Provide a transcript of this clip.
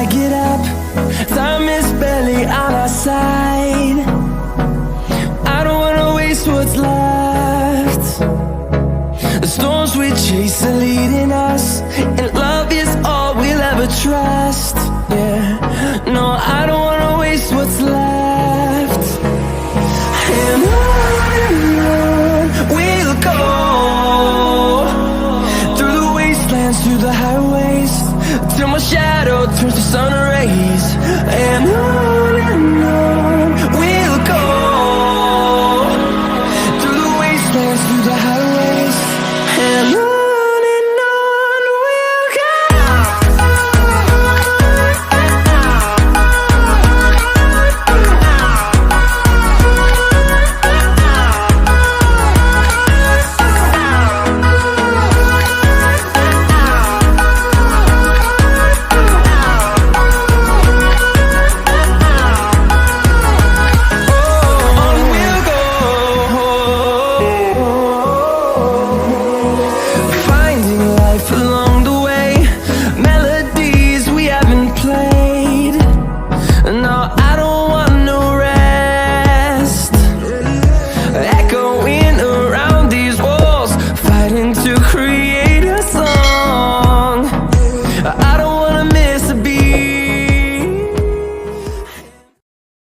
I get up, time is barely on our side. I don't wanna waste what's left. The storms we chase are leading us, and love is all we'll ever trust. Yeah, no, I don't wanna waste what's left. And on we'll go, through the wastelands, through the highways, till my shadow turns to sun rays. And on we'll go, through the wastelands, through the highways, and on.